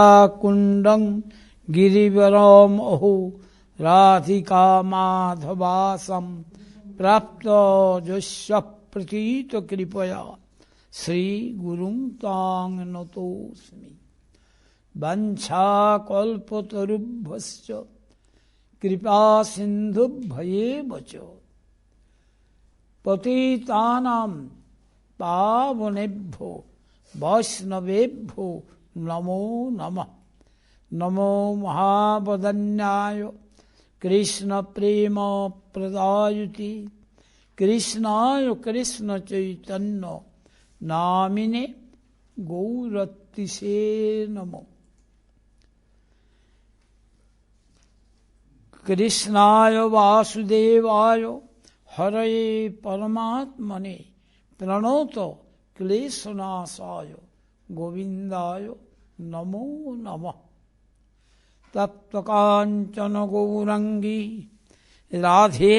कुंडं गिरिवरमहो राधिका माधवासं प्राप्त जस्य प्रतीत कृपया श्री गुरुं तां नतोऽस्मि। वंशाकल्पतरुभ्यश्च कृपा सिन्धुभ्येव च पतितानां पावनेभ्यो वैष्णवेभ्यो नमो नमः। नमो महावदन्याय कृष्ण प्रेम प्रदायति कृष्णाय कृष्ण चैतन्य नामिने गौरतिसे नमो। कृष्णाय वासुदेवाय हरये परमात्मने प्रणोत क्लेशनाशाय गोविंदाय नमो नमः। तप्तकांचन गौरंगी राधे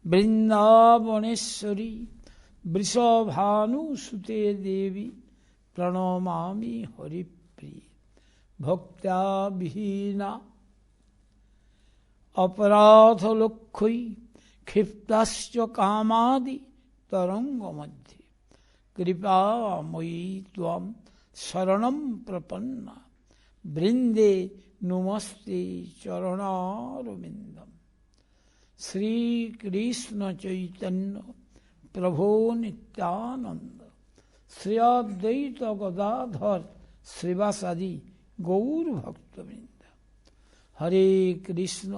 वृंदावनेश्वरी वृषभानुसुते देवी प्रणमामि हरिप्रिय। भक्त्या विहीना अपराधलक्षै क्षिप्तश्च कामादि तरंग मध्य कृपामयी त्वं शरणं प्रपन्ना वृंदे नमस्ते चरणारविंदम। श्री कृष्ण चैतन्य प्रभो नित्यानंद श्री अद्वैत गदाधर श्रीवासादि गौर भक्तवृंद। हरे कृष्ण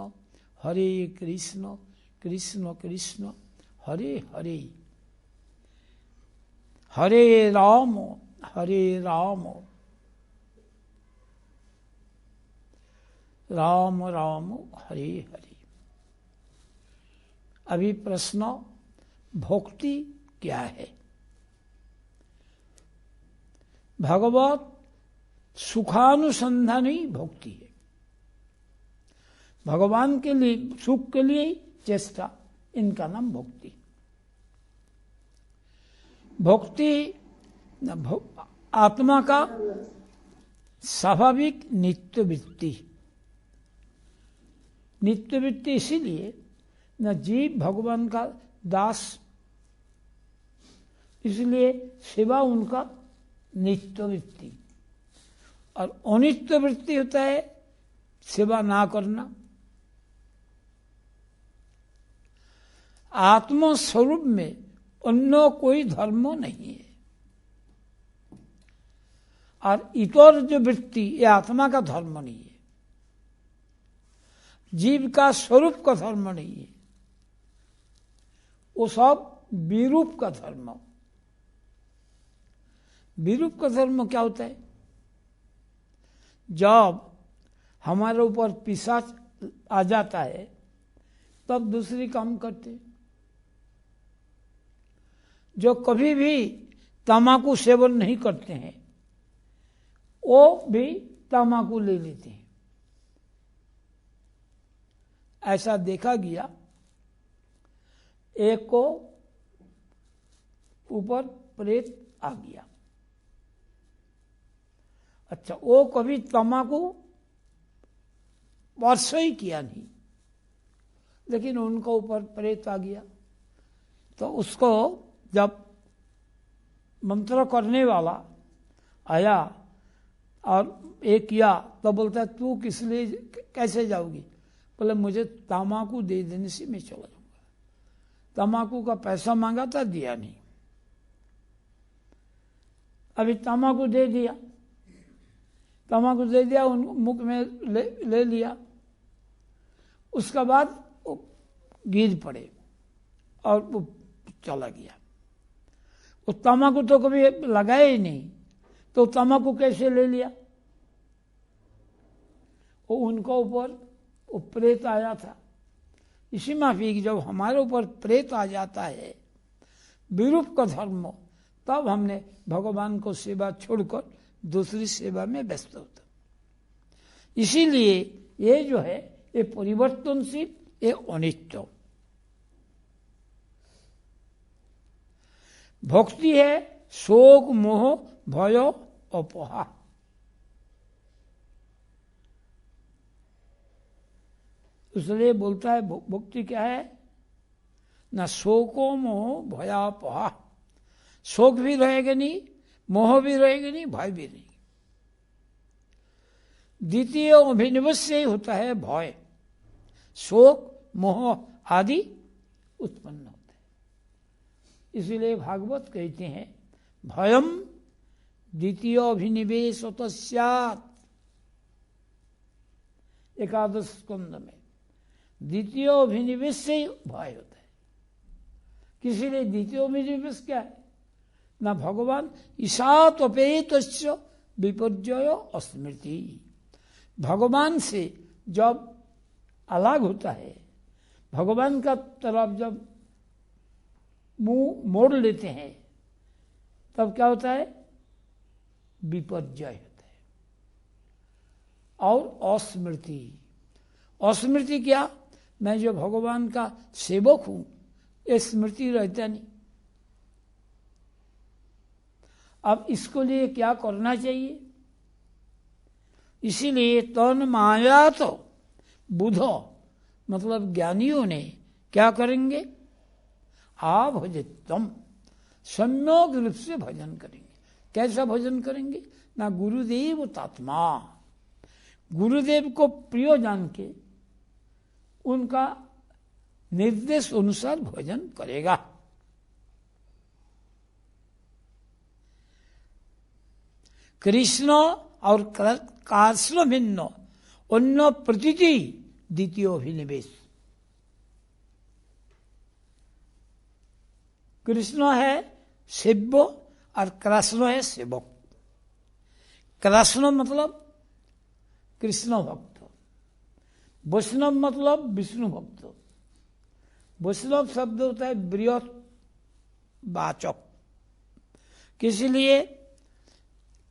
कृष्ण कृष्ण हरे हरे हरे राम राम राम हरे हरे। अभी प्रश्न भक्ति क्या है? भगवत सुखानुसंधान ही भक्ति है। भगवान के लिए सुख के लिए चेष्टा, इनका नाम भक्ति। भक्ति आत्मा का स्वाभाविक नित्य वृत्ति। नित्य वृत्ति इसीलिए न जीव भगवान का दास, इसलिए सेवा उनका नित्य वृत्ति। और अनित्य वृत्ति होता है सेवा ना करना। आत्म स्वरूप में अन्य कोई धर्म नहीं है। और इतर जो वृत्ति ये आत्मा का धर्म नहीं है, जीव का स्वरूप का धर्म नहीं है, वो सब विरूप का धर्म। विरूप का धर्म क्या होता है? जब हमारे ऊपर पिशाच आ जाता है तब दूसरी काम करते। जो कभी भी तम्बाकू सेवन नहीं करते हैं वो भी तम्बाकू ले लेते हैं। ऐसा देखा गया, एक को ऊपर प्रेत आ गया। अच्छा, वो कभी तम्बाकू स्पर्श ही किया नहीं, लेकिन उनका ऊपर प्रेत आ गया। तो उसको जब मंत्र करने वाला आया और एक किया तो बोलता है तू किस लिए कैसे जाओगी? बोले मुझे तम्बाकू दे देने से मैं चला जाऊंगा। तम्बाकू का पैसा मांगा था, दिया नहीं। अभी तम्बाकू दे दिया, तम्बाकू दे दिया, उन मुख में ले लिया। उसके बाद वो गिर पड़े और वो चला गया। वो तम्बाकू तो कभी लगाया ही नहीं, तो तम्बाकू कैसे ले लिया? वो उनका ऊपर वो प्रेत आया था। इसी माफी जब हमारे ऊपर प्रेत आ जाता है, विरूप का धर्म, तब हमने भगवान को सेवा छोड़कर दूसरी सेवा में व्यस्त होता। इसीलिए ये जो है ये परिवर्तनशील, ये अनित्य। भक्ति है शोक मोह भय अपहा। इसलिए बोलता है भक्ति क्या है ना, शोको मोह भयापहा, शोक भी रहेगा नहीं, मोह भी रहेगा नहीं, भय भी नहीं। द्वितीय अभिनिवेश से ही होता है भय, शोक मोह आदि उत्पन्न होते हैं। इसीलिए भागवत कहते हैं भयम द्वितीय अभिनिवेश स्यात्, एकादश स्कंद में द्वितीय अभिनिवेश से ही भय होता है। किसी ने द्वितीय अभिनिवेश क्या है ना, भगवान ईशात अपेत विपर्जय अस्मृति, भगवान से जब अलग होता है, भगवान का तरफ जब मुंह मोड़ लेते हैं, तब क्या होता है, विपर्जय होता है। और अस्मृति, अस्मृति क्या, मैं जो भगवान का सेवक हूं, ये स्मृति रहता नहीं। अब इसको लिए क्या करना चाहिए, इसीलिए तन माया तो बुधो मतलब ज्ञानियों ने क्या करेंगे, आ भजतम, सम्यक रूप से भजन करेंगे। कैसा भजन करेंगे ना, गुरुदेव तात्मा, गुरुदेव को प्रिय जान के उनका निर्देश अनुसार भजन करेगा। कृष्ण और कृष्ण भिन्न अन्य प्रतीति द्वितीय अभिनिवेश। कृष्ण है सेव्य और कृष्ण है सेवक। कृष्ण मतलब कृष्ण भक्त, वैष्णव मतलब विष्णु भक्त। वैष्णव शब्द होता है बृहत वाचक, इसलिए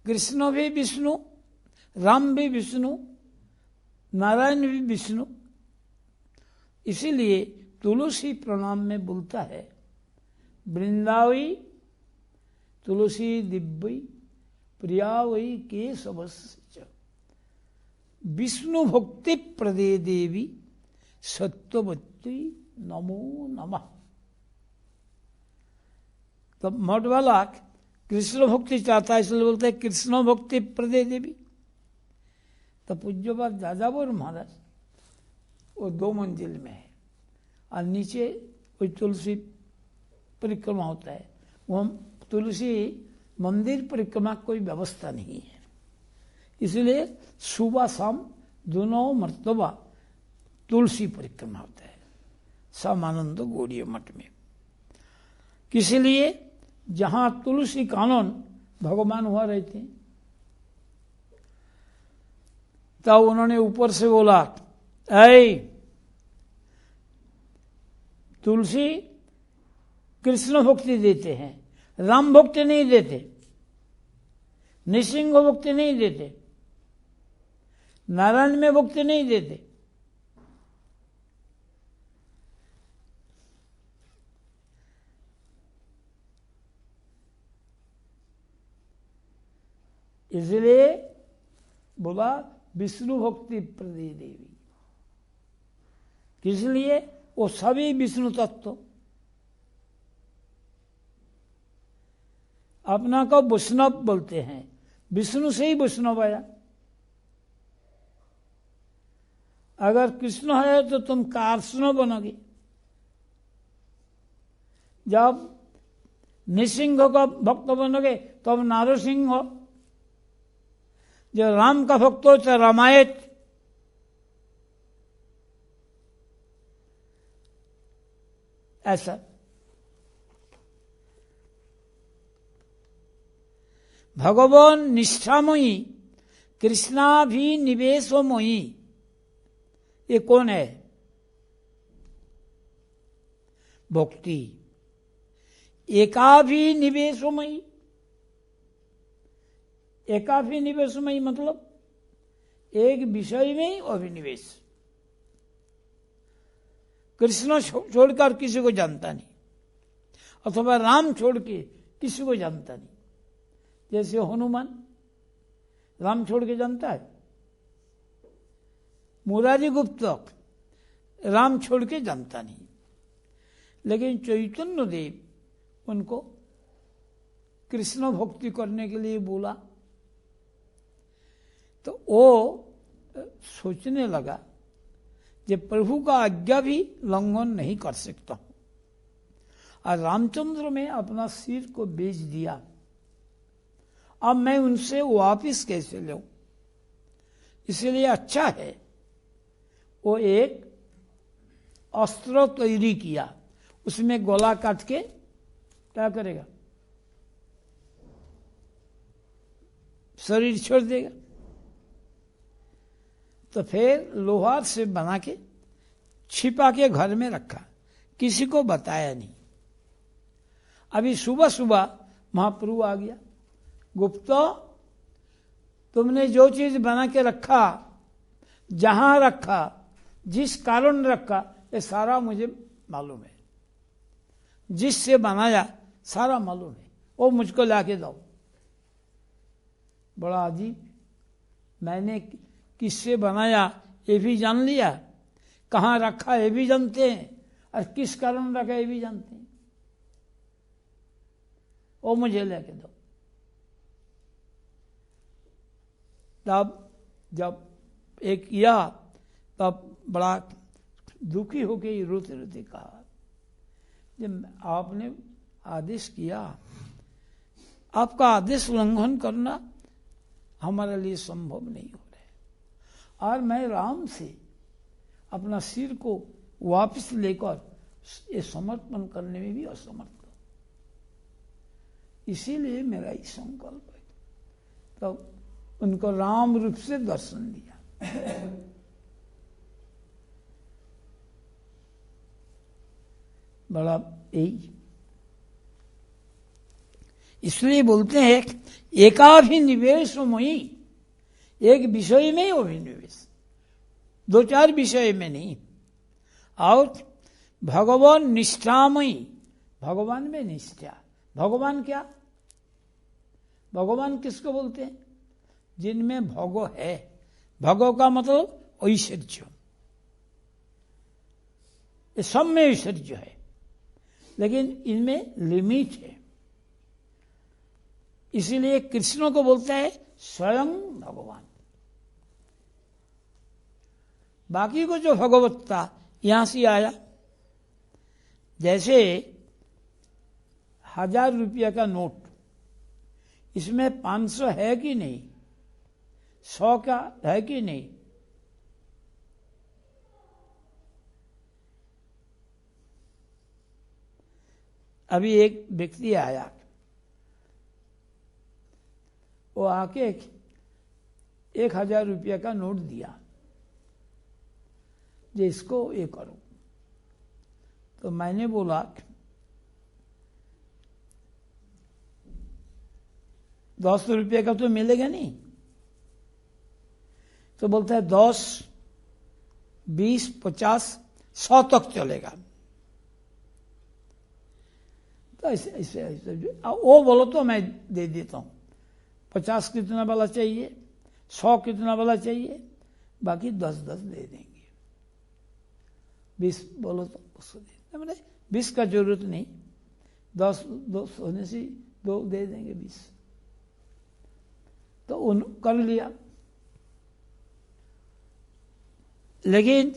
कृष्ण भी विष्णु, राम भी विष्णु, नारायण भी विष्णु। इसीलिए तुलसी प्रणाम में बोलता है वृंदावी तुलसी दिव्य प्रिया वही केशवस्य, विष्णु भक्ति प्रदे देवी सत्यवती नमो नमः। तो मठ वाला कृष्ण भक्ति चाहता है, इसलिए बोलते हैं कृष्ण भक्ति प्रदे देवी। तो पूज्यपाद जाजावर महाराज वो 2 मंजिल में है और नीचे कोई तुलसी परिक्रमा होता है। वो तुलसी मंदिर परिक्रमा कोई व्यवस्था नहीं है, इसलिए सुबह शाम दोनों मर्तबा तुलसी परिक्रमा होता है समानंद गौड़ीय मठ में। इसलिए जहां तुलसी कानन भगवान हुआ रहते हैं, तब उन्होंने ऊपर से बोला ऐ तुलसी कृष्ण भक्ति देते हैं, राम भक्ति नहीं देते, नृसिंह भक्ति नहीं देते, नारायण में भक्ति नहीं देते। इसलिए बोला विष्णु भक्ति प्रदे देवी, किस लिए, वो सभी विष्णु तत्व। अपना को वैष्णव बोलते हैं, विष्णु से ही वैष्णव आया। अगर कृष्ण है तो तुम कृष्ण बनोगे, जब नृसिंह का भक्त बनोगे तो अब नारसिंह हो, जो राम का भक्त हो तो रामायण। ऐसा भगवान निष्ठामयी कृष्णाभिनिवेशमयी, ये कौन है, भक्ति। एकाभिनिवेशमयी, एकाभिनिवेशमयी मतलब एक विषय में ही अभिनिवेश। कृष्ण छोड़कर किसी को जानता नहीं, अथवा राम छोड़ के किसी को जानता नहीं। जैसे हनुमान राम छोड़ के जानता है, मुरारी गुप्त राम छोड़ के जानता नहीं। लेकिन चैतन्य देव उनको कृष्ण भक्ति करने के लिए बोला, तो वो सोचने लगा कि प्रभु का आज्ञा भी लंघन नहीं कर सकता हूं, और रामचंद्र में अपना सिर को बेच दिया, अब मैं उनसे वापिस कैसे लूं? इसलिए अच्छा है वो एक अस्त्र तैयारी किया, उसमें गोला काट के क्या करेगा, शरीर छोड़ देगा। तो फिर लोहार से बना के छिपा के घर में रखा, किसी को बताया नहीं। अभी सुबह सुबह महाप्रभु आ गया, गुप्ता तुमने जो चीज बना के रखा, जहां रखा, जिस कारण रखा, ये सारा मुझे मालूम है, जिससे बनाया सारा मालूम है, वो मुझको लाके दो। बड़ा अजीब, मैंने किससे बनाया ये भी जान लिया, कहाँ रखा ये भी जानते हैं, और किस कारण रखा ये भी जानते हैं, वो मुझे लेके दो। तब जब एक किया, तब बड़ा दुखी होके रोते रोते कहा, जब आपने आदेश किया, आपका आदेश उल्लंघन करना हमारे लिए संभव नहीं हो रहा है, और मैं राम से अपना सिर को वापस लेकर ये समर्पण करने में भी असमर्थ हूं, इसीलिए मेरा ही संकल्प है। तो उनको राम रूप से दर्शन दिया। बड़ा यही, इसलिए बोलते हैं एकाभिनिवेश मई, एक विषय में अभिनिवेश, दो चार विषय में नहीं। और भगवान निष्ठामयी, भगवान में निष्ठा। भगवान क्या, भगवान किसको बोलते हैं? जिनमें भगो है। भगो का मतलब ऐश्वर्य, सब में ऐश्वर्य है, लेकिन इनमें लिमिट है। इसीलिए कृष्ण को बोलता है स्वयं भगवान। बाकी को जो भगवत्ता यहां से आया, जैसे 1000 रुपया का नोट, इसमें 500 है कि नहीं, 100 का है कि नहीं? अभी एक व्यक्ति आया, वो आके 1000 रुपया का नोट दिया, जो इसको ये करो। तो मैंने बोला 10 रुपये का तो मिलेगा नहीं। तो बोलता है 10, 20, 50, 100 तक चलेगा। तो ऐसे वो बोलो तो मैं दे देता हूं। 50 कितना वाला चाहिए, 100 कितना वाला चाहिए, बाकी 10-10 दे देंगे। 20 बोलो तो उसको दे, मैंने 20 का जरूरत नहीं, 10 होने से 2 दे देंगे 20। तो उन कर लिया। लेकिन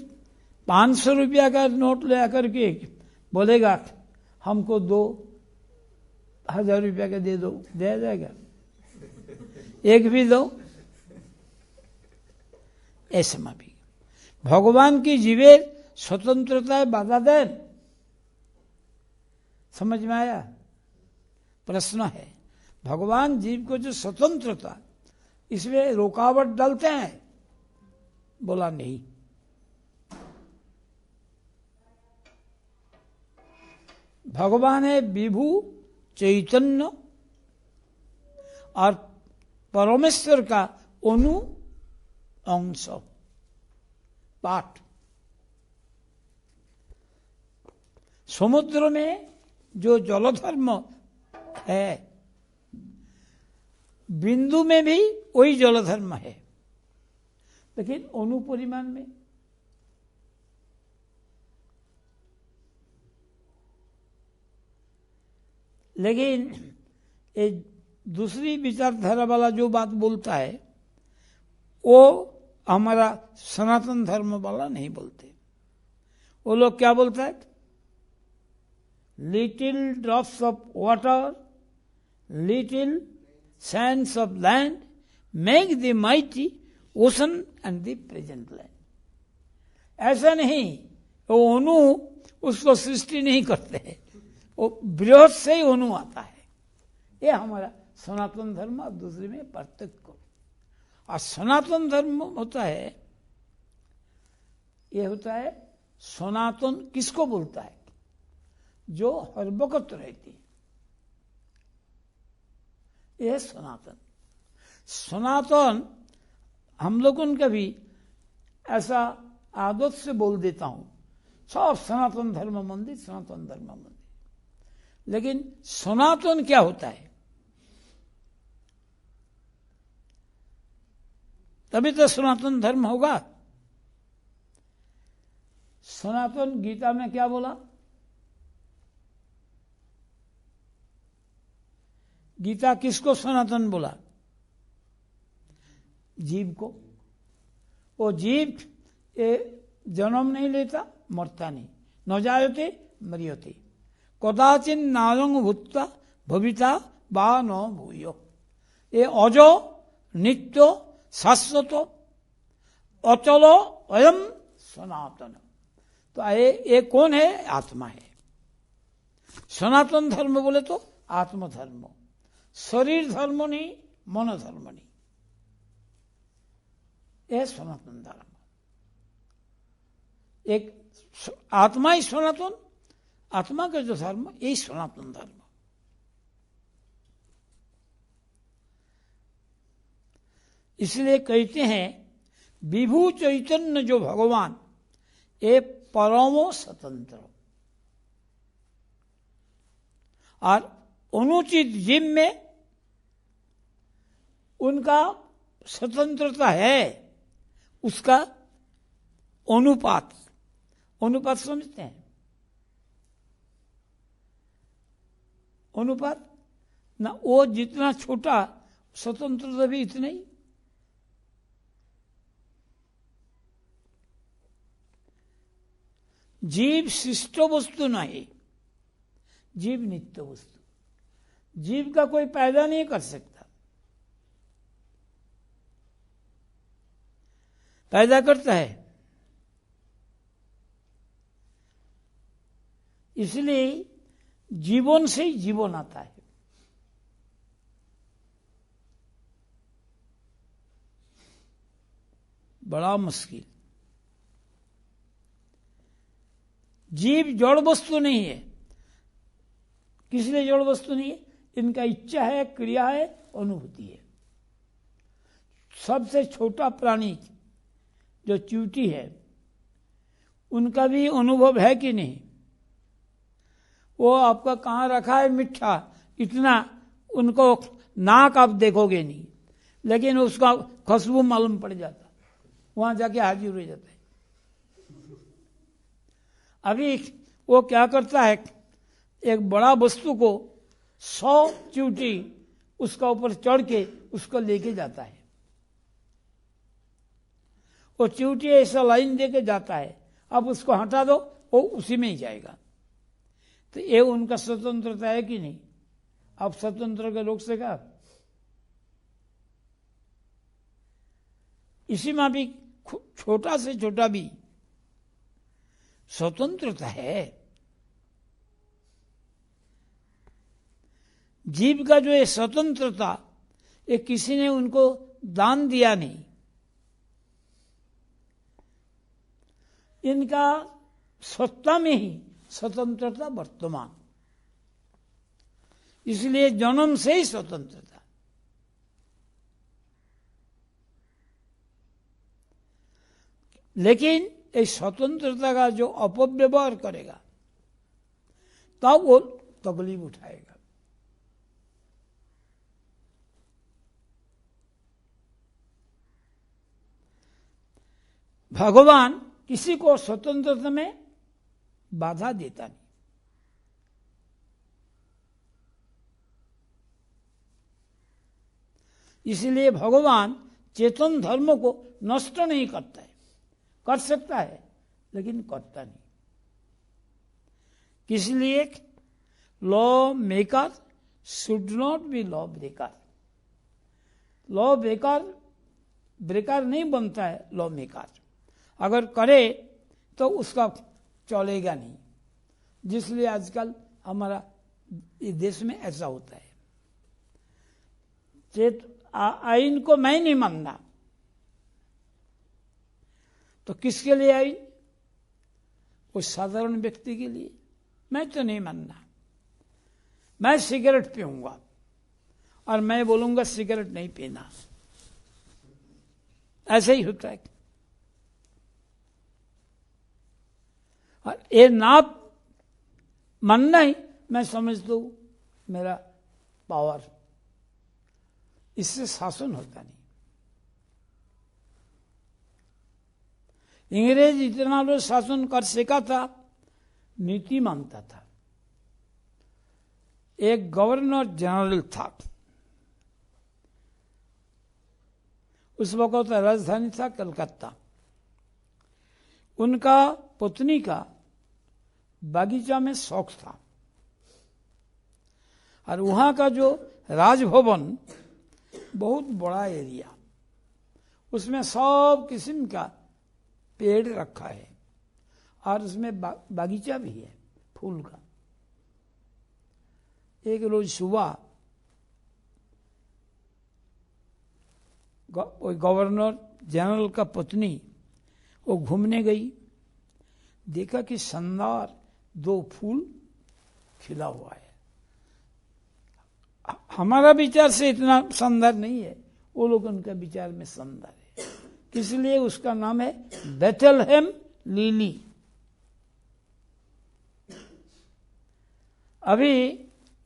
500 रुपया का नोट ले आकर के बोलेगा हमको 2000 रुपया का दे दो, दे जाएगा? एक भी दो, ऐसे में भी भगवान की जीवे स्वतंत्रता है, बाधा दे। समझ में आया? प्रश्न है, भगवान जीव को जो स्वतंत्रता, इसमें रुकावट डालते हैं? बोला नहीं। भगवान है विभु चैतन्य और परमेश्वर का अनु अंश पाठ। समुद्र में जो जलधर्म है, बिंदु में भी वही जलधर्म है, लेकिन अणु परिमाण में। लेकिन ये दूसरी विचारधारा वाला जो बात बोलता है वो हमारा सनातन धर्म वाला नहीं बोलते। वो लोग क्या बोलता है? Little drops of water, little Sands of land make the mighty ocean and the present land. ऐसा नहीं, वो अणु उसको सृष्टि नहीं करते, वो बृहद से ही अणु आता है। ये हमारा सनातन धर्म और दूसरे में पार्थक्य। और सनातन धर्म होता है, ये होता है सनातन किसको बोलता है? जो हर वक्त रहती है, यह सनातन। सनातन हम लोगों का भी ऐसा आदत से बोल देता हूं, सब सनातन धर्म मंदिर, सनातन धर्म मंदिर। लेकिन सनातन क्या होता है? तभी तो सनातन धर्म होगा। सनातन गीता में क्या बोला? गीता किसको सनातन बोला? जीव को। वो जीव ये जन्म नहीं लेता, मरता नहीं, न जायते मरियते, कदाचिन नारंग भूता भविता बा न भूयो। ये अजो नित्य शाश्वत अचलो अयम सनातन। तो ये कौन है? आत्मा है। सनातन धर्म बोले तो आत्म धर्म, शरीर धर्म नहीं, मन धर्म नहीं, यह सनातन धर्म। एक आत्मा ही सनातन, आत्मा का जो धर्म यही सनातन धर्म। इसलिए कहते हैं विभू चैतन्य जो भगवान ये परमो स्वतंत्र, और अनुचित जीव में उनका स्वतंत्रता है। उसका अनुपात, अनुपात समझते हैं? अनुपात ना, वो जितना छोटा स्वतंत्रता भी इतना ही। जीव शिष्ट वस्तु नहीं, जीव नित्य वस्तु। जीव का कोई पैदा नहीं कर सकता, पैदा करता है। इसलिए जीवन से ही जीवन आता है। बड़ा मुश्किल। जीव जड़ वस्तु नहीं है। किस लिए जड़ वस्तु नहीं है? इनका इच्छा है, क्रिया है, अनुभूति है। सबसे छोटा प्राणी जो चींटी है, उनका भी अनुभव है कि नहीं? वो आपका कहाँ रखा है मीठा, इतना उनको नाक आप देखोगे नहीं, लेकिन उसका खुशबू मालूम पड़ जाता, वहां जाके हाजिर हो जाता है। अभी वो क्या करता है, एक बड़ा वस्तु को 100 चींटी उसका ऊपर चढ़ के उसको लेके जाता है। वो चींटी ऐसा लाइन देके जाता है, अब उसको हटा दो, वो उसी में ही जाएगा। तो ये उनका स्वतंत्रता है कि नहीं? अब स्वतंत्र के लोग से कहा, इसी में भी छोटा से छोटा भी स्वतंत्रता है। जीव का जो ये स्वतंत्रता, ये किसी ने उनको दान दिया नहीं। इनका सत्ता में ही स्वतंत्रता वर्तमान, इसलिए जन्म से ही स्वतंत्रता। लेकिन इस स्वतंत्रता का जो अपव्यवहार करेगा तब वो तकलीफ उठाएगा। भगवान किसी को स्वतंत्रता में बाधा देता नहीं। इसलिए भगवान चेतन धर्म को नष्ट नहीं करता है, कर सकता है लेकिन करता नहीं। इसलिए law maker should not be law breaker. Law breaker नहीं बनता है लॉ मेकर, अगर करे तो उसका चलेगा नहीं। जिसलिए आजकल हमारा इस देश में ऐसा होता है। आइन को मैं नहीं मानना तो किसके लिए आइन? उस साधारण व्यक्ति के लिए। मैं तो नहीं मानना, मैं सिगरेट पीऊंगा और मैं बोलूंगा सिगरेट नहीं पीना, ऐसे ही होता है। और ये ना मानना ही मैं समझ दू मेरा पावर, इससे शासन होता नहीं। अंग्रेज इतना लोग शासन कर सका था, नीति मानता था। एक गवर्नर जनरल था, उस वक्त राजधानी था कलकत्ता। उनका पत्नी का बागीचा में शौक था और वहां का जो राजभवन बहुत बड़ा एरिया, उसमें सब किस्म का पेड़ रखा है और उसमें बागीचा भी है फूल का। एक रोज सुबह गवर्नर जनरल का पत्नी वो घूमने गई, देखा कि शानदार 2 फूल खिला हुआ है। हमारा विचार से इतना शानदार नहीं है, वो लोग उनका विचार में शानदार है, इसलिए उसका नाम है बेथलहेम लिली। अभी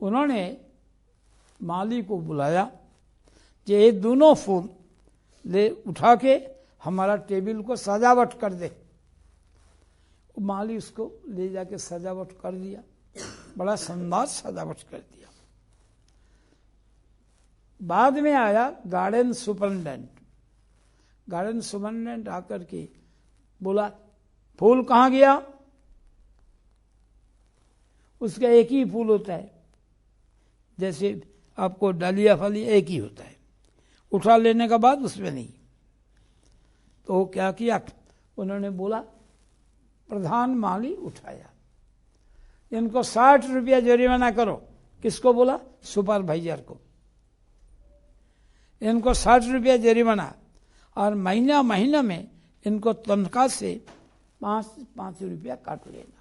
उन्होंने माली को बुलाया कि ये दोनों फूल ले उठा के हमारा टेबल को सजावट कर दे। माली उसको ले जाके सजावट कर दिया, बड़ा शानदार सजावट कर दिया। बाद में आया गार्डन सुपरिटेंडेंट। गार्डन सुपरिटेंडेंट आकर के बोला फूल कहाँ गया? उसका एक ही फूल होता है, जैसे आपको डालिया फाली एक ही होता है, उठा लेने का बाद उसमें नहीं। तो वो क्या किया, उन्होंने बोला प्रधान माली उठाया, इनको 60 रुपया जुर्माना करो। किसको बोला? सुपरवाइजर को। इनको 60 रुपया जुर्माना और महीना में इनको तनख्वाह से 5 रुपया काट लेना।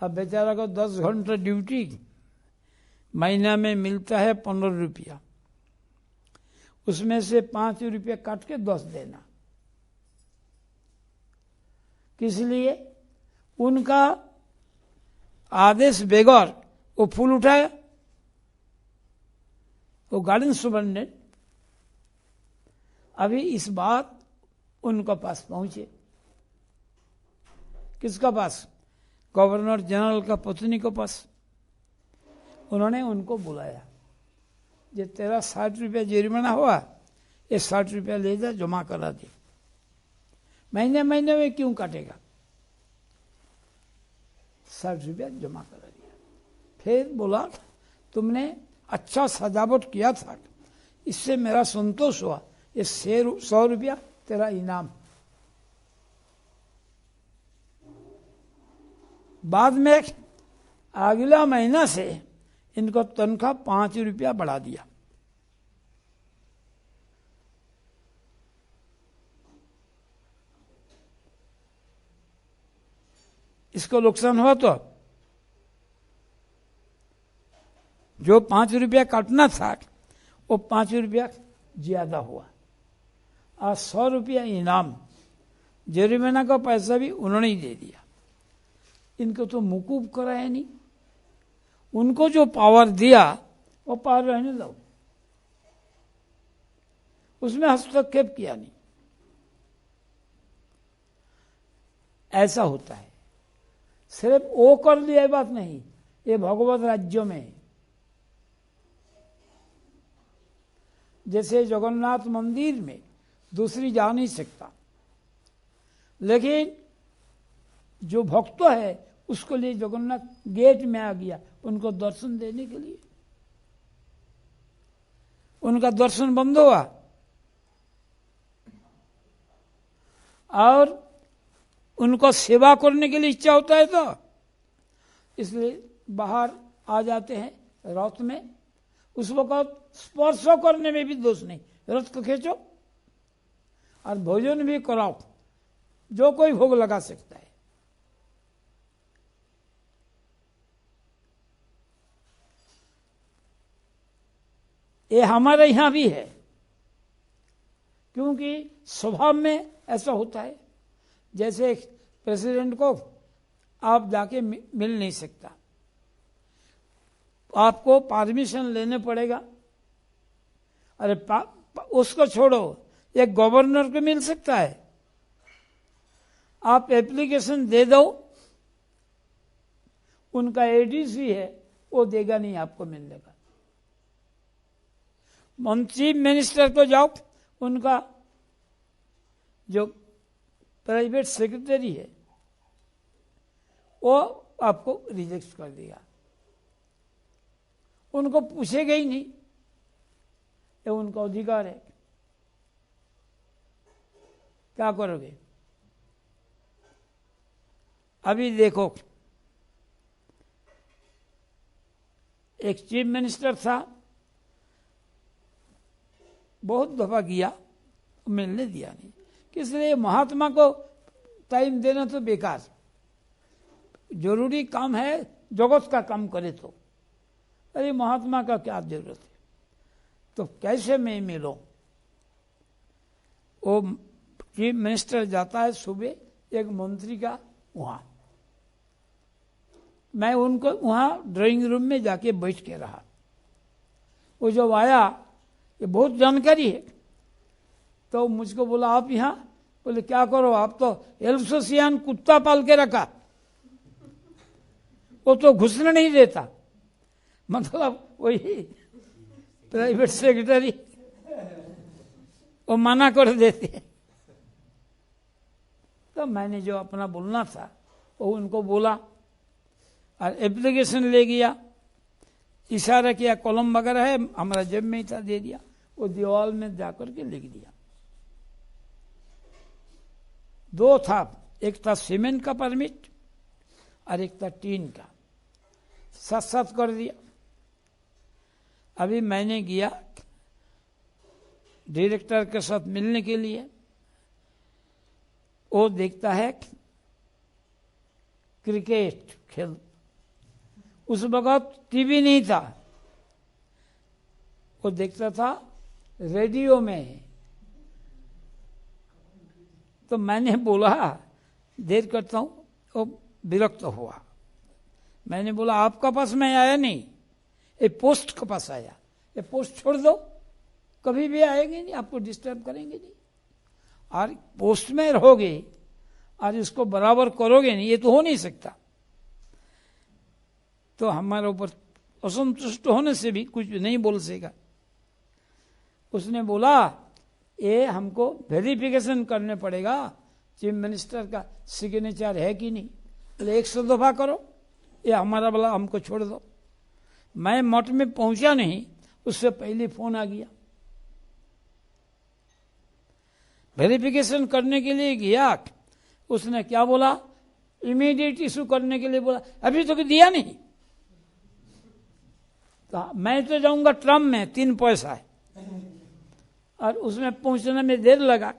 अब बेचारा को 10 घंटा ड्यूटी, महीना में मिलता है 15 रुपया, उसमें से 5 रुपया काट के 10 देना। किस लिए? उनका आदेश बगैर वो फूल उठाया। वो गार्डन सुपरिटेंडेंट अभी इस बात उनके पास पहुंचे। किसका पास? गवर्नर जनरल का पत्नी के पास। उन्होंने उनको बुलाया, ये तेरा 60 रुपया जुर्माना हुआ, ये 60 रुपया ले जा, जमा करा दे। महीने में क्यों काटेगा? 60 रुपया जमा करा दिया। फिर बोला तुमने अच्छा सजावट किया था, इससे मेरा संतोष हुआ, ये 100 रुपया तेरा इनाम। बाद में अगला महीना से इनको तनख्वाह 5 रुपया बढ़ा दिया। इसको नुकसान हुआ तो जो 5 रुपया काटना था वो 5 रुपया ज्यादा हुआ और 100 रुपया इनाम, जुर्माना का पैसा भी उन्होंने ही दे दिया। इनको तो मुकूब कराया नहीं, उनको जो पावर दिया वो पावर रहने दो, उसमें हस्तक्षेप किया नहीं। ऐसा होता है। सिर्फ वो कर लिया ये बात नहीं, ये भगवत राज्यों में जैसे जगन्नाथ मंदिर में दूसरी जा नहीं सकता, लेकिन जो भक्त है उसको लिए जगन्नाथ गेट में आ गया उनको दर्शन देने के लिए। उनका दर्शन बंद हुआ और उनको सेवा करने के लिए इच्छा होता है, तो इसलिए बाहर आ जाते हैं रथ में। उस वक्त स्पर्श करने में भी दोष नहीं, रथ को खींचो और भोजन भी कराओ, जो कोई भोग लगा सकता है। ये हमारे यहां भी है, क्योंकि स्वभाव में ऐसा होता है। जैसे प्रेसिडेंट को आप जाके मिल नहीं सकता, आपको परमिशन लेने पड़ेगा। अरे उसको छोड़ो, एक गवर्नर को मिल सकता है, आप एप्लीकेशन दे दो, उनका एडीसी है वो देगा नहीं आपको मिलने का। चीफ मिनिस्टर को जाओ, उनका जो प्राइवेट सेक्रेटरी है वो आपको रिजेक्ट कर देगा, उनको पूछेगा ही नहीं, ये उनका अधिकार है। क्या करोगे? अभी देखो, एक चीफ मिनिस्टर था, बहुत दफा किया, मिलने दिया नहीं। किस लिए? महात्मा को टाइम देना तो बेकार, जरूरी काम है, जगत का काम करे तो। अरे महात्मा का क्या जरूरत है? तो कैसे मैं मिलूं? वो चीफ मिनिस्टर जाता है सुबह एक मंत्री का वहां, मैं उनको वहां ड्राइंग रूम में जाके बैठ के रहा। वो जब आया, ये बहुत जानकारी है, तो मुझको बोला आप यहाँ? बोले क्या करो, आप तो एल्सोसियान कुत्ता पाल के रखा, वो तो घुसने नहीं देता, मतलब वही प्राइवेट सेक्रेटरी, वो मना कर देते। तो मैंने जो अपना बोलना था वो उनको बोला और एप्लीकेशन ले गया, इशारा किया, कॉलम वगैरह है हमारा जेब में ही था, दे दिया। वो दीवार में जाकर के लिख दिया। दो था, एक था सीमेंट का परमिट और एक था टीन का, साथ साथ कर दिया। अभी मैंने गया डायरेक्टर के साथ मिलने के लिए, वो देखता है क्रिकेट खेल, उस वक्त टीवी नहीं था, वो देखता था रेडियो में। तो मैंने बोला देर करता हूं, वो विरक्त हुआ। मैंने बोला आपका पास मैं आया नहीं, ये पोस्ट के पास आया, ये पोस्ट छोड़ दो, कभी भी आएगी नहीं, आपको डिस्टर्ब करेंगे नहीं, और पोस्ट में रहोगे और इसको बराबर करोगे नहीं, ये तो हो नहीं सकता। तो हमारे ऊपर असंतुष्ट होने से भी कुछ नहीं बोल सकेगा। उसने बोला ये हमको वेरिफिकेशन करने पड़ेगा, चीफ मिनिस्टर का सिग्नेचर है कि नहीं। बोले 100 दफा करो, ये हमारा वाला हमको छोड़ दो। मैं मठ में पहुंचा नहीं, उससे पहले फोन आ गया। वेरिफिकेशन करने के लिए गया, उसने क्या बोला, इमीडिएट इशू करने के लिए बोला, अभी तो दिया नहीं। तो मैं तो जाऊंगा ट्रम में, 3 पैसा है, और उसमें पहुंचने में देर लगा।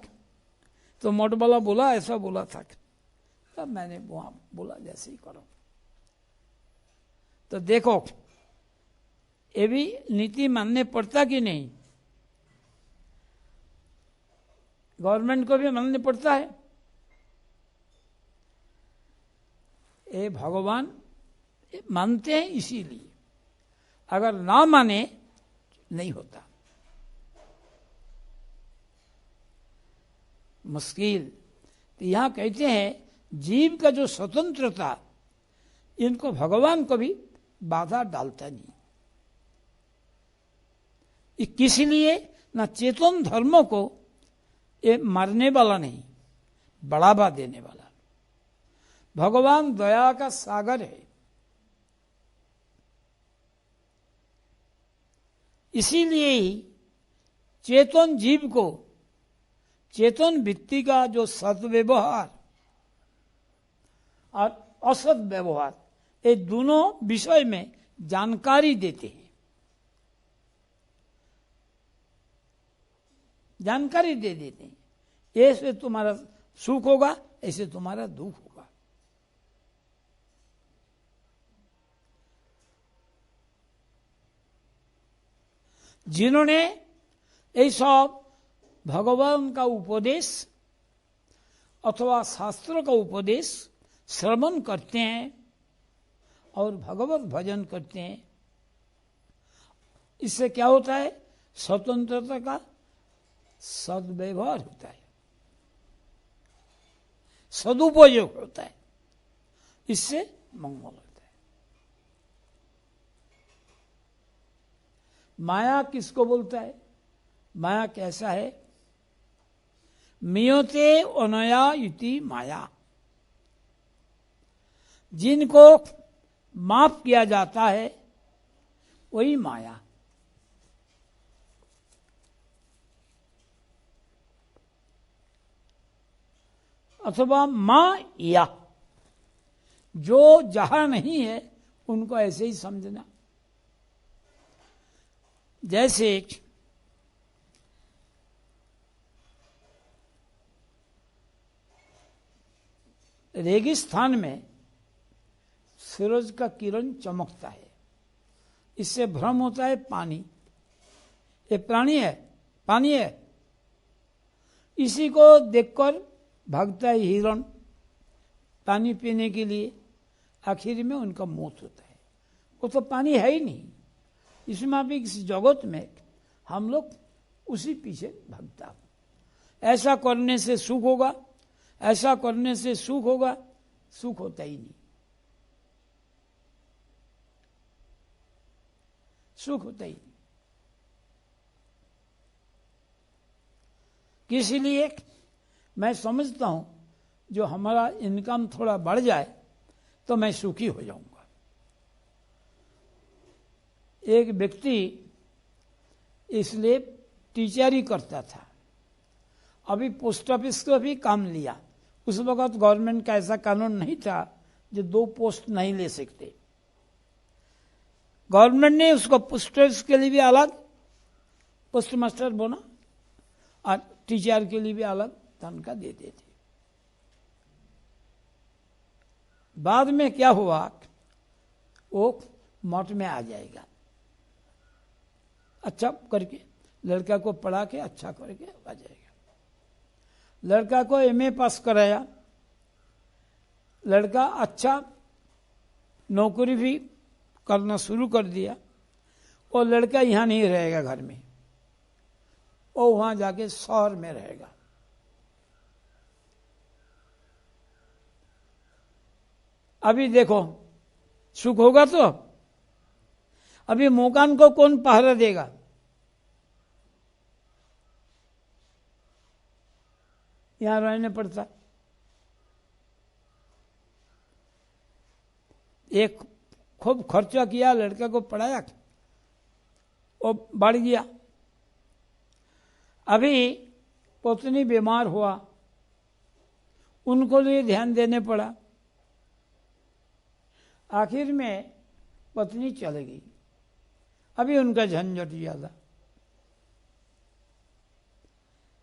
तो मठ वाला बोला ऐसा बोला था, तब मैंने वहां बोला जैसे ही करो। तो देखो ये भी नीति मानने पड़ता कि नहीं, गवर्नमेंट को भी मानने पड़ता है। ये भगवान मानते हैं, इसीलिए अगर ना माने नहीं होता, मुश्किल। तो यहां कहते हैं जीव का जो स्वतंत्रता, इनको भगवान कभी बाधा डालता नहीं। किस लिए? ना चेतन धर्म को ये मारने वाला नहीं, बढ़ावा देने वाला। भगवान दया का सागर है, इसीलिए ही चेतन जीव को चेतन वृत्ति का जो सद्व्यवहार और असद व्यवहार, ये दोनों विषय में जानकारी देते हैं, जानकारी दे देते हैं। ऐसे तुम्हारा सुख होगा, ऐसे तुम्हारा दुख होगा। जिन्होंने ऐसा भगवान का उपदेश अथवा शास्त्र का उपदेश श्रवण करते हैं और भगवत भजन करते हैं, इससे क्या होता है? स्वतंत्रता का सद्व्यवहार होता है, सदुपयोग होता है, इससे मंगल होता है। माया किसको बोलता है? माया कैसा है? मियोते अनया इति माया, जिनको माफ किया जाता है वही माया। अथवा माया, जो जहां नहीं है उनको ऐसे ही समझना। जैसे रेगिस्तान में सूरज का किरण चमकता है, इससे भ्रम होता है पानी, ये प्राणी है, पानी है। इसी को देखकर भागता है हिरण पानी पीने के लिए, आखिर में उनका मौत होता है। वो तो पानी है ही नहीं। इसमें भी इस जगत में हम लोग उसी पीछे भागता हूं। ऐसा करने से सुख होगा, ऐसा करने से सुख होगा, सुख होता ही नहीं, सुख होता ही नहीं। इसलिए मैं समझता हूं जो हमारा इनकम थोड़ा बढ़ जाए तो मैं सुखी हो जाऊंगा। एक व्यक्ति इसलिए टीचरी करता था, अभी पोस्ट ऑफिस को भी काम लिया। उस वक्त गवर्नमेंट का ऐसा कानून नहीं था जो 2 पोस्ट नहीं ले सकते। गवर्नमेंट ने उसको पोस्ट ऑफिस के लिए भी अलग पोस्ट मास्टर बना और टीचर के लिए भी अलग तनख्वाह देते थे। बाद में क्या हुआ, वो मठ में आ जाएगा, अच्छा करके लड़का को पढ़ा के अच्छा करके आ जाएगा। लड़का को एमए पास कराया, लड़का अच्छा नौकरी भी करना शुरू कर दिया, और लड़का यहाँ नहीं रहेगा घर में, वो वहां जाके शहर में रहेगा। अभी देखो सुख होगा तो अभी मकान को कौन पहरा देगा? यहां रहने पड़ता। एक खूब खर्चा किया, लड़का को पढ़ाया, वो बढ़ गया। अभी पत्नी बीमार हुआ, उनको लिए ध्यान देने पड़ा। आखिर में पत्नी चली गई, अभी उनका झंझट ज्यादा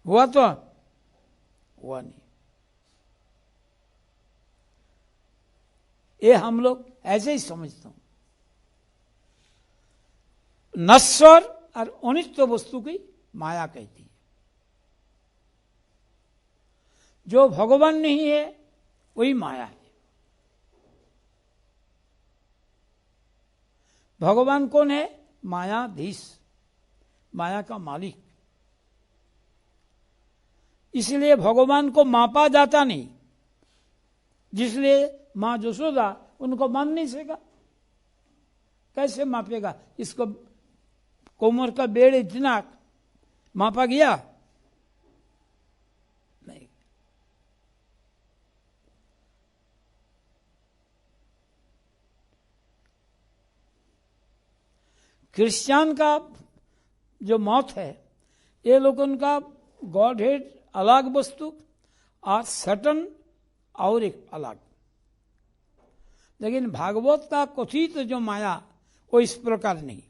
हुआ तो हुआ नहीं। ये हम लोग ऐसे ही समझते हैं। नश्वर और अनित्य वस्तु की माया कहती है। जो भगवान नहीं है वही माया है। भगवान कौन है? मायाधीश, माया का मालिक। इसलिए भगवान को मापा जाता नहीं, जिसलिए मां यशोदा उनको मान नहीं सका। कैसे मापेगा? इसको कोमर का बेड़ इतना मापा गया? नहीं। क्रिश्चियन का जो मत है, ये लोग उनका गॉड हेड अलग वस्तु और सैटन और एक अलग। लेकिन भागवत का कथित जो माया वो इस प्रकार नहीं।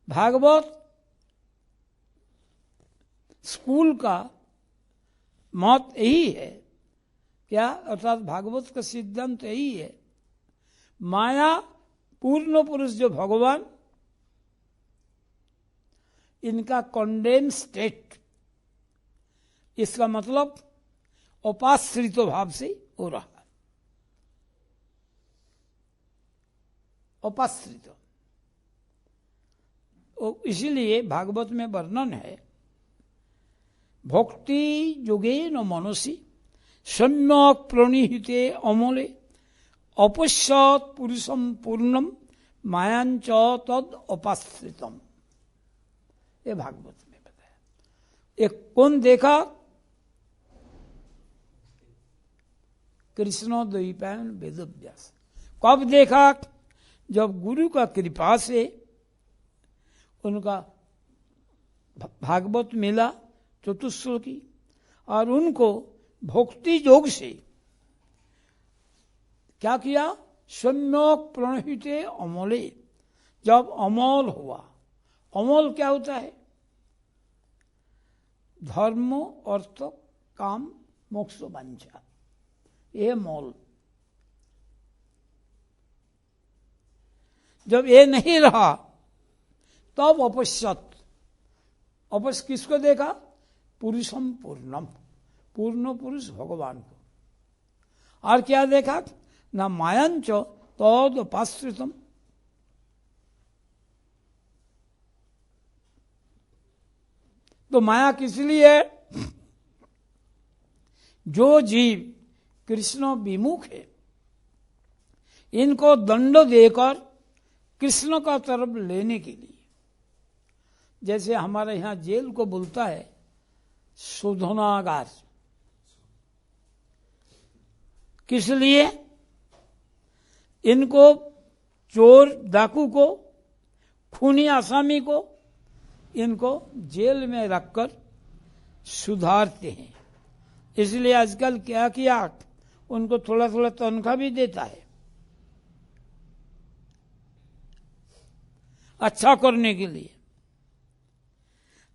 भागवत स्कूल का मत यही है, क्या अर्थात भागवत का सिद्धांत यही है, माया पूर्ण पुरुष जो भगवान, इनका कंडेंस स्टेट, इसका मतलब उपाश्रित भाव से हो रहा है। उपाश्रित, इसीलिए भागवत में वर्णन है, भक्ति योगेन मनसि सम्यक प्रणिहिते अमले अपश्यत पुरुषम पूर्णम मायांच तद उपाश्रितम। ये भागवत में बताया। एक कौन देखा? कृष्ण द्वैपायन वेदव्यास। कब देखा? जब गुरु का कृपा से उनका भागवत मिला चतुश्लोकी, और उनको भक्ति योग से क्या किया? सम्यक प्रणहिते अमले। जब अमल हुआ, अमल क्या होता है? धर्म अर्थ काम मोक्ष वांछा, ये मौल। जब ये नहीं रहा तब अपश्यत। अपश्य किसको देखा? पुरुषम पूर्णम, पूर्ण पुरुष भगवान को। और क्या देखा? न मायांच तद उपाश्रितम। तो माया किस लिए है? जो जीव कृष्ण विमुख है, इनको दंड देकर कृष्ण का तरफ लेने के लिए, जैसे हमारे यहां जेल को बोलता है शोधनागार। किस लिए? इनको चोर डाकू को, खूनी आसामी को, इनको जेल में रखकर सुधारते हैं। इसलिए आजकल क्या किया, उनको थोड़ा थोड़ा तनख्वाह भी देता है अच्छा करने के लिए,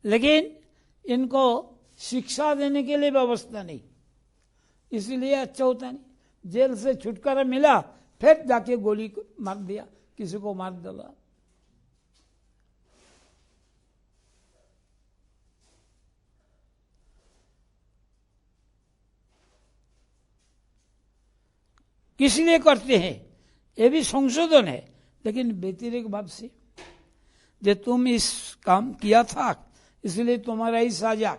लेकिन इनको शिक्षा देने के लिए व्यवस्था नहीं। इसलिए अच्छा होता नहीं। जेल से छुटकारा मिला, फिर जाके गोली मार दिया, किसी को मार डाला। किस लिए करते हैं? ये भी संशोधन है, लेकिन व्यतिरेक भाव से। जो तुम इस काम किया था इसलिए तुम्हारा ही साजा।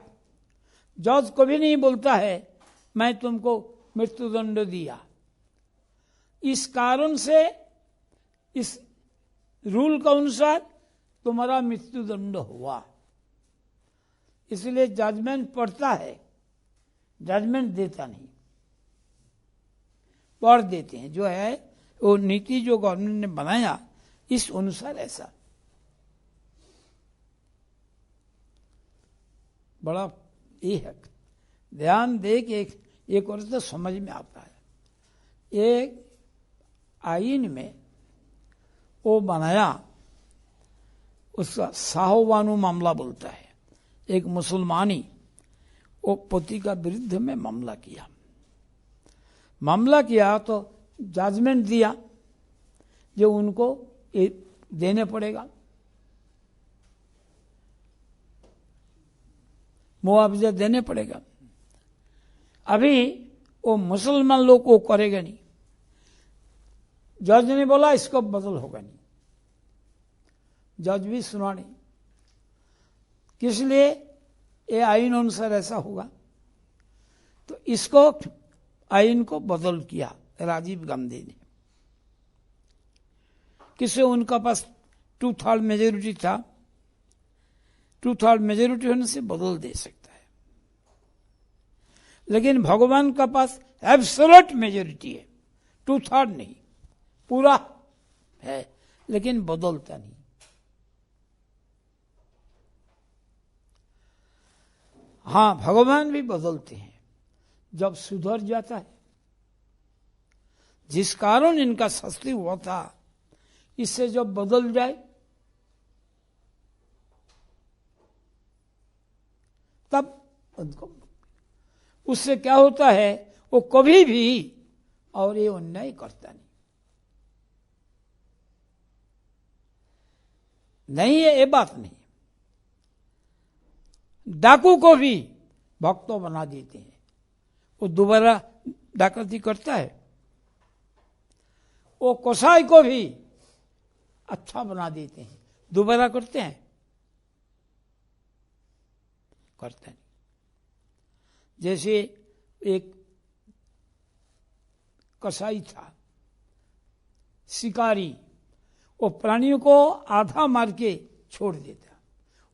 जज कभी नहीं बोलता है मैं तुमको मृत्युदंड दिया। इस कारण से, इस रूल के अनुसार तुम्हारा मृत्युदंड हुआ। इसलिए जजमेंट पढ़ता है, जजमेंट देता नहीं। पढ़ देते हैं, जो है वो नीति जो गवर्नमेंट ने बनाया इस अनुसार ऐसा। बड़ा ये है, ध्यान दे के एक और तो समझ में आता है। एक आइन में वो बनाया, उसका साहवानु मामला बोलता है। एक मुसलमानी वो पति का विरुद्ध में मामला किया तो जजमेंट दिया जो उनको देने पड़ेगा, मुआवजा देने पड़ेगा। अभी वो मुसलमान लोग को करेगा नहीं। जज ने बोला इसको बदल होगा नहीं, जज भी सुना नहीं। किस लिए? ये आइन अनुसार ऐसा होगा। तो इसको आइन को बदल किया राजीव गांधी ने। किसे? उनका पास 2/3 मेजोरिटी था, 2/3 मेजोरिटी होने से बदल दे सकता है, लेकिन भगवान का पास एब्सोल्यूट मेजोरिटी है, 2/3 नहीं, पूरा है, लेकिन बदलता नहीं। हाँ, भगवान भी बदलते हैं जब सुधर जाता है। जिस कारण इनका शास्त्री हुआ था, इससे जब बदल जाए तब उनको, उससे क्या होता है, वो कभी भी और ये अन्याय करता नहीं है, ये बात नहीं। डाकू को भी भक्तों बना देते हैं, वो दोबारा डाकैती करता है। वो कसाई को भी अच्छा बना देते हैं, दोबारा करते हैं, करते नहीं। जैसे एक कसाई था, शिकारी, वो प्राणियों को आधा मार के छोड़ देता,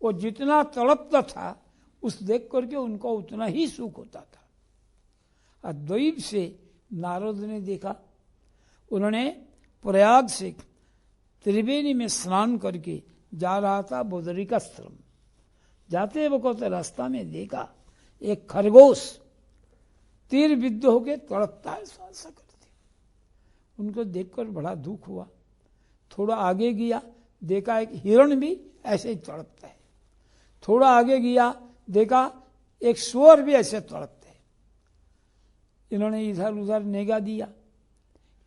वो जितना तड़पता था उस देख करके उनको उतना ही सुख होता था। अद्वैत से नारद ने देखा, उन्होंने प्रयाग से त्रिवेणी में स्नान करके जा रहा था बदरिकाश्रम, जाते वक्त रास्ता में देखा एक खरगोश तीर विद्ध होके तड़पता है, ऐसा करते। उनको देखकर बड़ा दुख हुआ, थोड़ा आगे गया, देखा एक हिरण भी ऐसे ही तड़पता है। थोड़ा आगे गया, देखा एक सुअर भी ऐसे तड़पते हैं। इन्होंने इधर उधर निगाह दिया,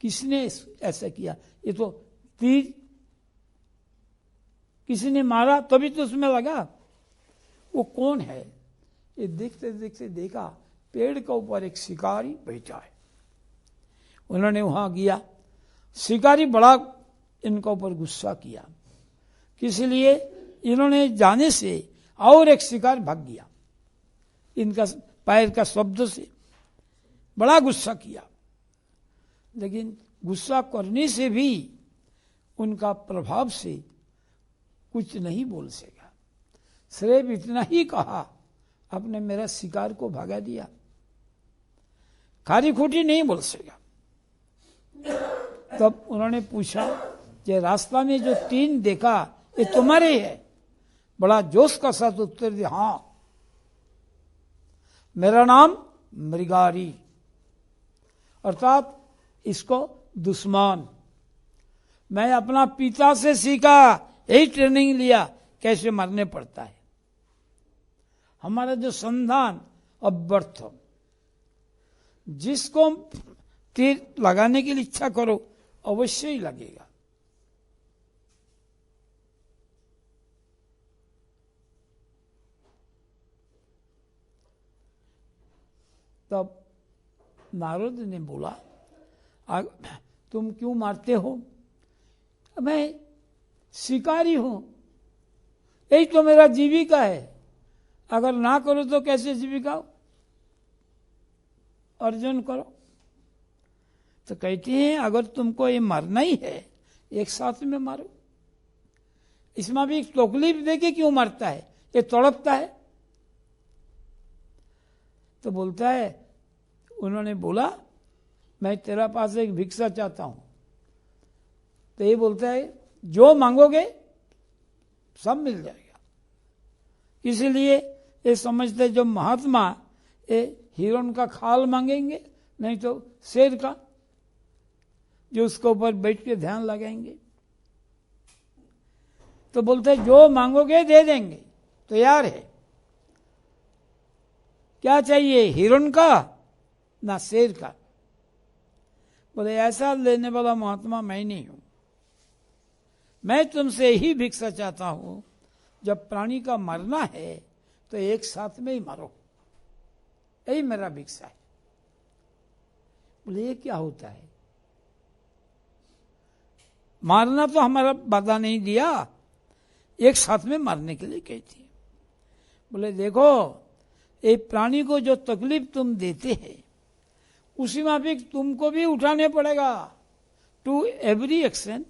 किसने ऐसा किया, ये तो तीर किसी ने मारा तभी तो उसमें लगा, वो कौन है। ये देखते देखते देखा पेड़ के ऊपर एक शिकारी बैठा है। उन्होंने वहां गया, शिकारी बड़ा इनके ऊपर गुस्सा किया, इसलिए इन्होंने जाने से और एक शिकार भाग गया, इनका पैर का शब्द से बड़ा गुस्सा किया। लेकिन गुस्सा करने से भी उनका प्रभाव से कुछ नहीं बोल सका, सिर्फ इतना ही कहा, आपने मेरा शिकार को भगा दिया, खारी खोटी नहीं बोल सका। तब उन्होंने पूछा कि रास्ता में जो 3 देखा ये तुम्हारे है? बड़ा जोश का साथ उत्तर दिया, हाँ, मेरा नाम मृगारी, अर्थात इसको दुश्मन। मैं अपना पिता से सीखा, यही ट्रेनिंग लिया कैसे मरने पड़ता है। हमारा जो संधान अव्यर्थ, जिसको तीर लगाने के लिए इच्छा करो अवश्य ही लगेगा। तब नारद ने बोला, तुम क्यों मारते हो? मैं शिकारी हूं, यही तो मेरा जीविका है, अगर ना करो तो कैसे जीविका अर्जन करो। तो कहते हैं अगर तुमको ये मारना ही है एक साथ में मारो, इसमें भी तकलीफ देके क्यों मारता है, ये तड़पता है। तो बोलता है, उन्होंने बोला मैं तेरा पास एक भिक्षा चाहता हूं। तो ये बोलता है जो मांगोगे सब मिल जाएगा। इसीलिए ये समझते जो महात्मा ये हिरण का खाल मांगेंगे, नहीं तो शेर का, जो उसके ऊपर बैठ के ध्यान लगाएंगे। तो बोलते जो मांगोगे दे देंगे, तैयार है। क्या चाहिए, हिरण का ना शेर का? बोले ऐसा लेने वाला महात्मा मैं नहीं हूं, मैं तुमसे ही भिक्षा चाहता हूं, जब प्राणी का मरना है तो एक साथ में ही मारो, यही मेरा भिक्षा है। बोले ये क्या होता है? मारना तो हमारा बाधा नहीं दिया, एक साथ में मारने के लिए कहती है। बोले देखो, एक प्राणी को जो तकलीफ तुम देते हैं उसी माफिक तुमको भी उठाने पड़ेगा। To every action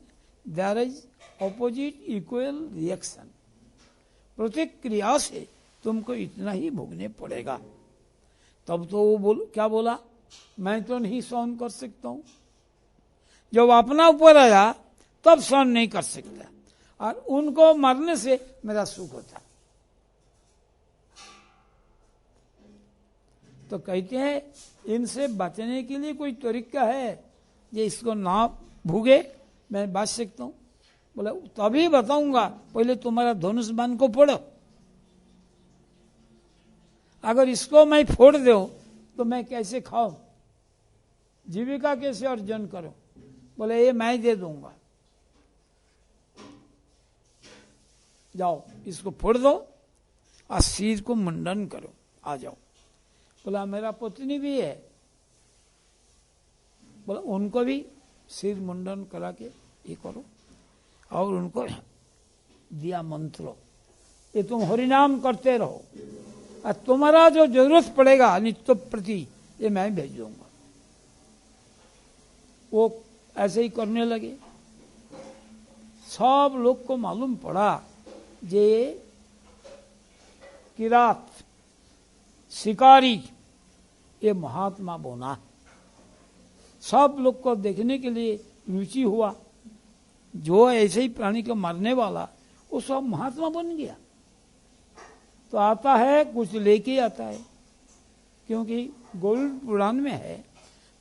there is opposite equal reaction. प्रतिक्रिया से तुमको इतना ही भोगने पड़ेगा। तब तो वो क्या बोला, मैं तो नहीं सहन कर सकता हूं। जब अपना ऊपर आया तब सहन नहीं कर सकता, और उनको मरने से मेरा सुख होता। तो कहते हैं इनसे बचने के लिए कोई तरीका है, ये इसको ना भूगे मैं बच सकता हूं। बोले तभी बताऊंगा, पहले तुम्हारा धनुष बाण को फोड़ो। अगर इसको मैं फोड़ दूं तो मैं कैसे खाऊं, जीविका कैसे अर्जन करूं? बोले ये मैं दे दूंगा, जाओ इसको फोड़ दो और सिर को मुंडन करो, आ जाओ। बोला मेरा पत्नी भी है, बोला उनको भी सिर मुंडन करा के ये करो, और उनको दिया मंत्र, ये तुम हरिनाम करते रहो, और तुम्हारा जो जरूरत पड़ेगा नित्य प्रति ये मैं भेज दूंगा। वो ऐसे ही करने लगे। सब लोग को मालूम पड़ा जे किरात शिकारी ये महात्मा बना। सब लोग को देखने के लिए रुचि हुआ, जो ऐसे ही प्राणी को मारने वाला वो सब महात्मा बन गया। तो आता है कुछ लेके आता है, क्योंकि गरुड़ पुराण में है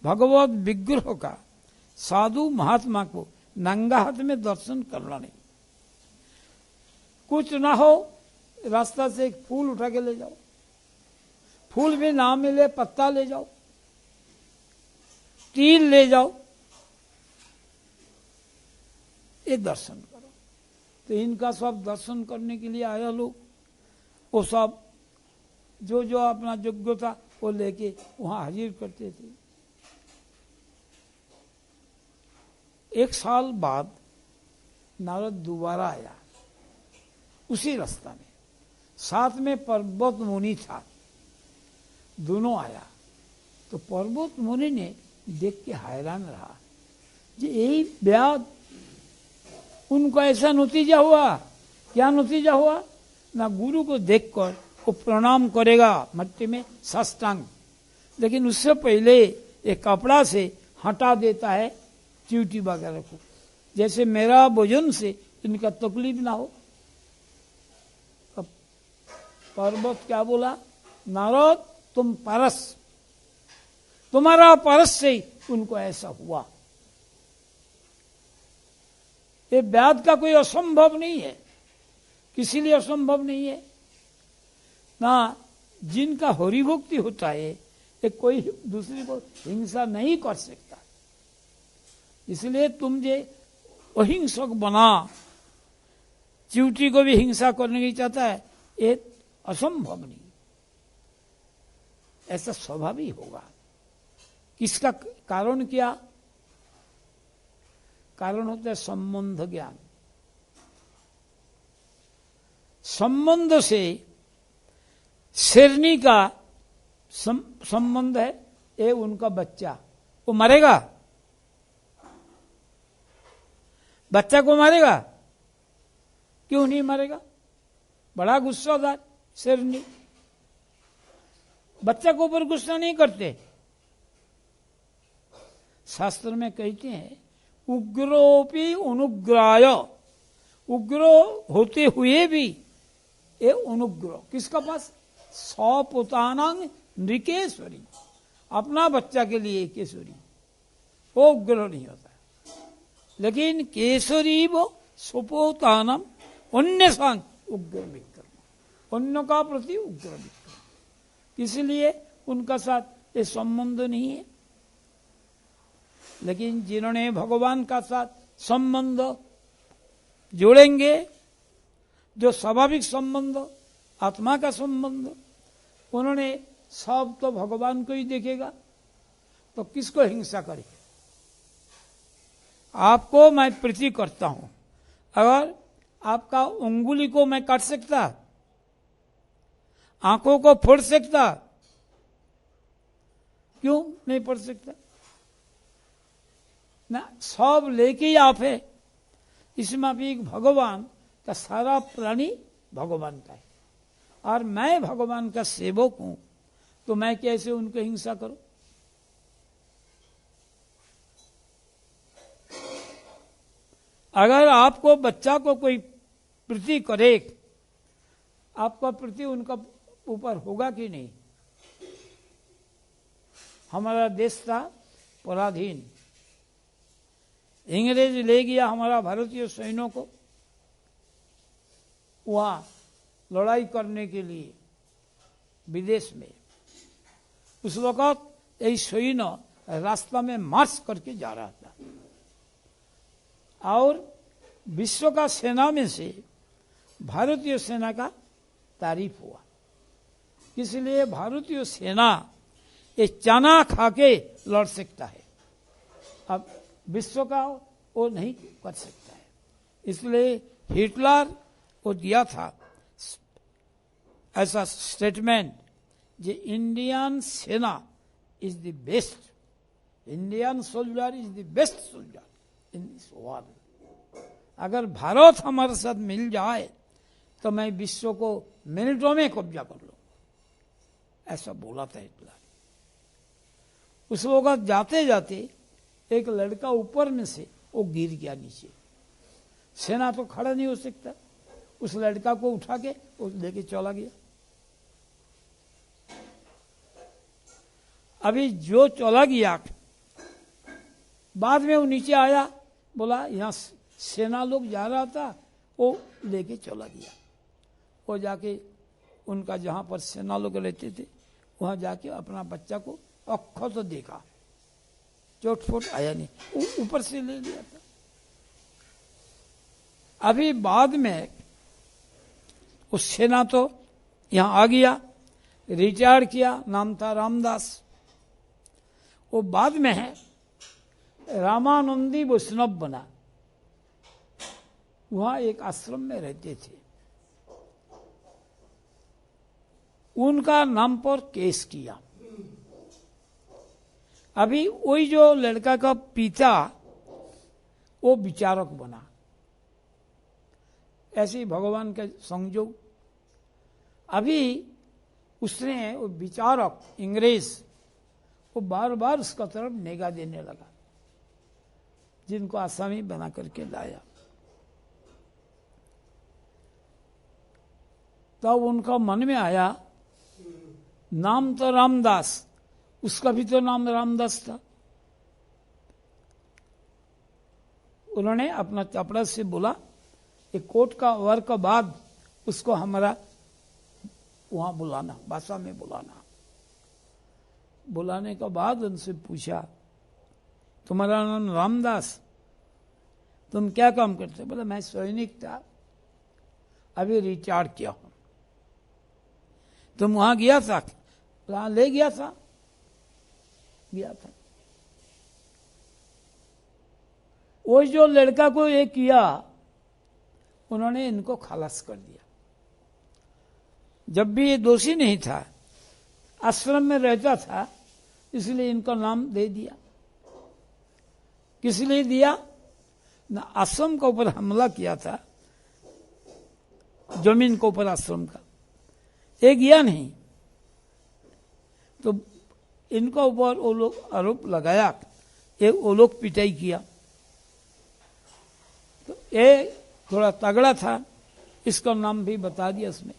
भगवत विग्रह का साधु महात्मा को नंगा हाथ में दर्शन करना नहीं। कुछ ना हो रास्ता से एक फूल उठा के ले जाओ, फूल भी ना मिले पत्ता ले जाओ, तिल ले जाओ, ये दर्शन करो। तो इनका सब दर्शन करने के लिए आया लोग, वो सब जो जो अपना योग्यता वो लेके वहां हाजिर करते थे। एक साल बाद नारद दोबारा आया उसी रास्ता में, साथ में पर्वत मुनि था, दोनों आया। तो पर्वत मुनि ने देख के हैरान रहा, कि यही व्याध उनको ऐसा नतीजा हुआ। क्या नतीजा हुआ? ना गुरु को देखकर वो प्रणाम करेगा मट्टी में साष्टांग, लेकिन उससे पहले एक कपड़ा से हटा देता है च्यूटी वगैरह को, जैसे मेरा भोजन से इनका तकलीफ ना हो। अब पर्वत क्या बोला, नारद तुम परस, तुम्हारा परस से उनको ऐसा हुआ। ये व्याध का कोई असंभव नहीं है, किसी लिए असंभव नहीं है ना। जिनका हरिभक्ति होता है ये कोई दूसरे को हिंसा नहीं कर सकता। इसलिए तुम जे अहिंसक बना, च्यूटी को भी हिंसा करने की चाहता है, ये असंभव नहीं, ऐसा स्वाभाविक होगा। इसका कारण क्या? कारण होता है संबंध ज्ञान। संबंध से शेरनी का संबंध है, ये उनका बच्चा, वो मरेगा, बच्चा को मारेगा? क्यों नहीं मरेगा? बड़ा गुस्सादार शेरनी, बच्चा को ऊपर गुस्सा नहीं करते। शास्त्र में कहते हैं उग्रोपी अनुग्राय, उग्र होते हुए भी ये अनुग्रह किसका पास? स्वपुतानांग नृकेश्वरी, अपना बच्चा के लिए केशवरी, वो उग्र नहीं होता। लेकिन केसरी वो सुपोतानम अन्य सांग उग्र विक्रम, अन्य का प्रति उग्र विक्रम, इसलिए उनका साथ ये संबंध नहीं है। लेकिन जिन्होंने भगवान का साथ संबंध जोड़ेंगे, जो स्वाभाविक संबंध, आत्मा का संबंध, उन्होंने सब तो भगवान को ही देखेगा, तो किसको हिंसा करे? आपको मैं प्रीति करता हूं, अगर आपका उंगली को मैं काट सकता, आंखों को फोड़ सकता, क्यों नहीं पढ़ सकता? ना, सब लेके ही आप है। इसमें भी भगवान का सारा प्राणी भगवान का है, और मैं भगवान का सेवक हूं, तो मैं कैसे उनको हिंसा करूं? अगर आपको बच्चा को कोई प्रीति करे, आपका प्रीति उनका ऊपर होगा कि नहीं? हमारा देश था पराधीन, अंग्रेज ले गया हमारा भारतीय सैन्यों को वहां लड़ाई करने के लिए विदेश में। उस वक्त एक सैन्य रास्ता में मार्च करके जा रहा था, और विश्व का सेना में से भारतीय सेना का तारीफ हुआ। इसलिए भारतीय सेना ये चना खा के लड़ सकता है, अब विश्व का वो नहीं कर सकता है। इसलिए हिटलर को दिया था ऐसा स्टेटमेंट, जे इंडियन सेना is the best, Indian soldier is the best soldier in this world. अगर भारत हमारे साथ मिल जाए तो मैं विश्व को मिनटों में कब्जा कर लूं, ऐसा बोला था हिटलर। उस वक्त जाते जाते एक लड़का ऊपर में से वो गिर गया नीचे, सेना तो खड़ा नहीं हो सकता, उस लड़का को उठा के वो लेके चला गया। अभी जो चला गया, बाद में वो नीचे आया, बोला यहाँ सेना लोग जा रहा था, वो लेके चला गया। वो जाके उनका जहां पर सेना लोग रहते थे वहां जाके अपना बच्चा को अक्खों तो देखा, चोट फोट आया नहीं, ऊपर से ले लिया था। अभी बाद में उस सेना तो यहां आ गया, रिटायर किया, नाम था रामदास। वो बाद में है रामानंदी वैष्णव बना, वहां एक आश्रम में रहते थे। उनका नाम पर केस किया। अभी वही जो लड़का का पिता वो विचारक बना, ऐसे भगवान के संयोग। अभी उसने वो विचारक अंग्रेज वो बार बार उसका तरफ निगाह देने लगा, जिनको आसामी बना करके लाया। तब उनका मन में आया, नाम तो रामदास, उसका भी तो नाम रामदास था। उन्होंने अपना चपड़ा से बोला, एक कोर्ट का वर्क के बाद उसको हमारा वहां बुलाना, भाषा में बुलाना। बुलाने के बाद उनसे पूछा, तुम्हारा नाम रामदास, तुम क्या काम करते? बोला मैं सैनिक था, अभी रिटायर किया हूं। तुम वहां गया था? वहां ले गया था, गया था। वो जो लड़का को ये किया, उन्होंने इनको खलास कर दिया। जब भी ये दोषी नहीं था, आश्रम में रहता था, इसलिए इनका नाम दे दिया। किस लिए दिया? ना आश्रम के ऊपर हमला किया था, जमीन के ऊपर आश्रम का, ये गया नहीं, तो इनका ऊपर वो लोग आरोप लगाया, एक वो लोग पिटाई किया। तो ये थोड़ा तगड़ा था, इसका नाम भी बता दिया उसमें।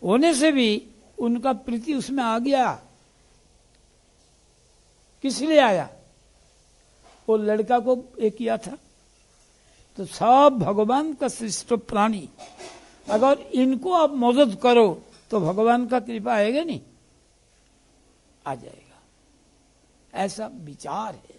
होने से भी उनका प्रीति उसमें आ गया। किस लिए आया? वो लड़का को एक किया था। तो सब भगवान का सृष्ट प्राणी, अगर इनको आप मदद करो तो भगवान का कृपा आएगा नहीं, आ जाएगा। ऐसा विचार है।